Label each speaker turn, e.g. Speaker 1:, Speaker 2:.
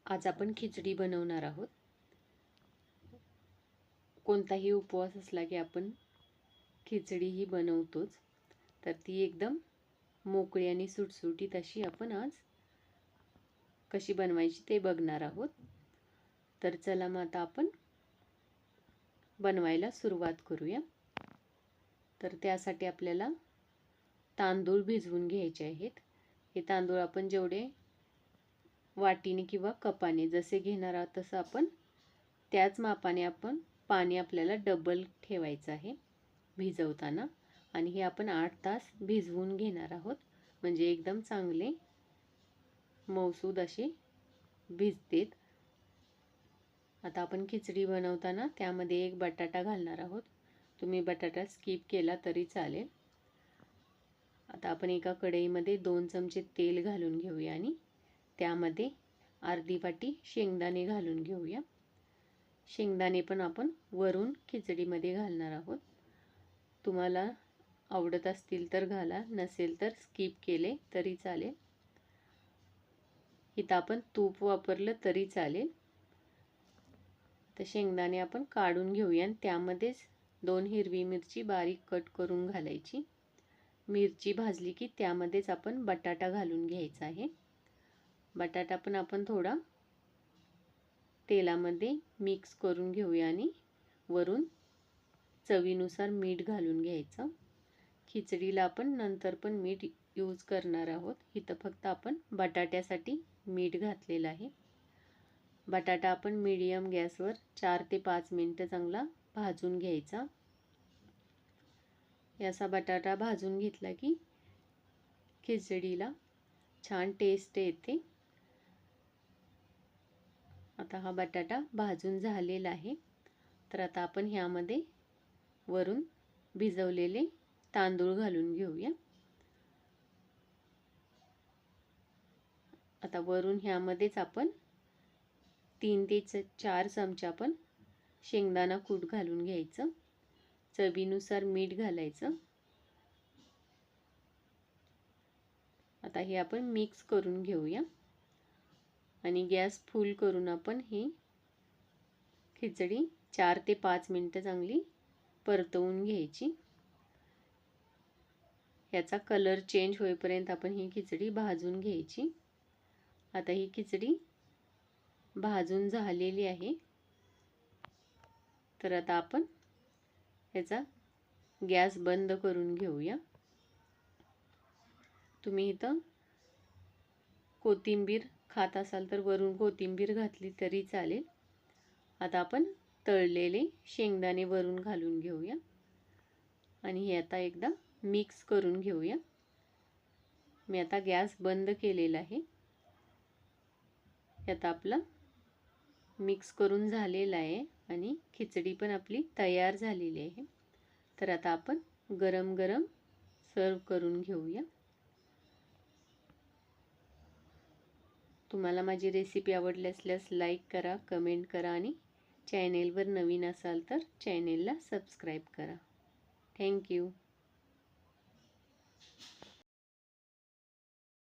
Speaker 1: आज आपण खिचडी बनवणार आहोत। कोणताही उपवास असला की आपण खिचडी ही बनवतोच। तर ती एकदम मोकळी आणि सुटसुटीत अशी आपण आज कशी बनवायची ते बघणार आहोत। तर चला मग आता आपण बनवायला सुरुवात करूया। तर त्यासाठी आपल्याला तांदूळ भिजवून घ्यायचे आहेत। हे तांदूळ आपण जेवढे वाटीने किंवा कपाने जसे घेणार आहोत तसं आपण त्याच मापाने आपण पाणी आपल्याला डबल ठेवायचं आहे भिजवताना। आणि हे आपण 8 तास भिजवून घेणार आहोत, म्हणजे एकदम चांगले मऊसूद असे भिजतेत। आता आपण खिचडी बनवताना त्यामध्ये एक बटाटा घालणार आहोत। तुम्ही बटाटा स्किप केला तरी चालेल। आता आपण एका कढईमध्ये 2 चमचे तेल घालून घेऊया आणि त्यामध्ये अर्धी वाटी शेंगदाणे घालून घेऊया। शेंगदाणे पण आपण वरून खिचडीमध्ये घालणार आहोत। तुम्हाला आवडत असतील तर घाला, नसेल तर स्किप केले तरी चालेल। इथं आपण तूप वापरलं तरी चालेल। तर शेंगदाणे आपण काढून घेऊया आणि त्यामध्येच 2 हिरवी मिरची बारीक कट करून घालायची। मिरची भाजली की त्यामध्येच आपण बटाटा घालून घ्यायचा आहे। बटाटा पण आपण थोडा तेलामध्ये मिक्स करून घेऊया आणि वरून चवीनुसार मीठ घालून घ्यायचं। खिचडीला आपण नंतर पण मीठ यूज करणार आहोत, इथं फक्त आपण बटाट्यासाठी मीठ घातलेलं आहे। बटाटा आपण मीडियम गॅसवर 4 ते 5 मिनिटं चांगला भाजून घ्यायचा। याचा बटाटा भाजून घेतला की खिचडीला छान टेस्ट येते। आता हा बटाटा भाजून झालेला आहे। तर आता आपण ह्यामध्ये वरून भिजवलेले तांदूळ घालून घेऊया। आता वरून ह्यामध्येच आपण 3 ते 4 चमचे आपण शेंगदाणा कूट घालून घ्यायचं। चवीनुसार मीठ घालायचं। आता हे आपण मिक्स करून घेऊया आणि गॅस फुल करून आपण ही खिचडी 4 ते 5 मिनिटं चांगली परतवून घ्यायची। याचा कलर चेंज होईपर्यंत आपण ही खिचडी भाजून घ्यायची। आता ही खिचडी भाजून झालेली आहे। तर आता आपण याचा गॅस बंद करून घेऊया। तुम्ही इथं कोथिंबीर खात असाल तर वरून कोथिंबीर घातली तरी चालेल। आता आपण तळलेले शेंगदाणे वरून घालून घेऊया आणि हे आता एकदा मिक्स करून घेऊया। मी आता गॅस बंद केलेला आहे। आता आपला मिक्स करून झालेला आहे आणि खिचडी पण आपली तयार झालेली आहे। तर आता आपण गरम गरम सर्व करून घेऊया। तुम्हाला माझी रेसिपी आवडली असल्यास लाईक करा, कमेंट करा आणि चॅनेलवर नवीन असाल तर चॅनेलला सबस्क्राईब करा। थँक्यू।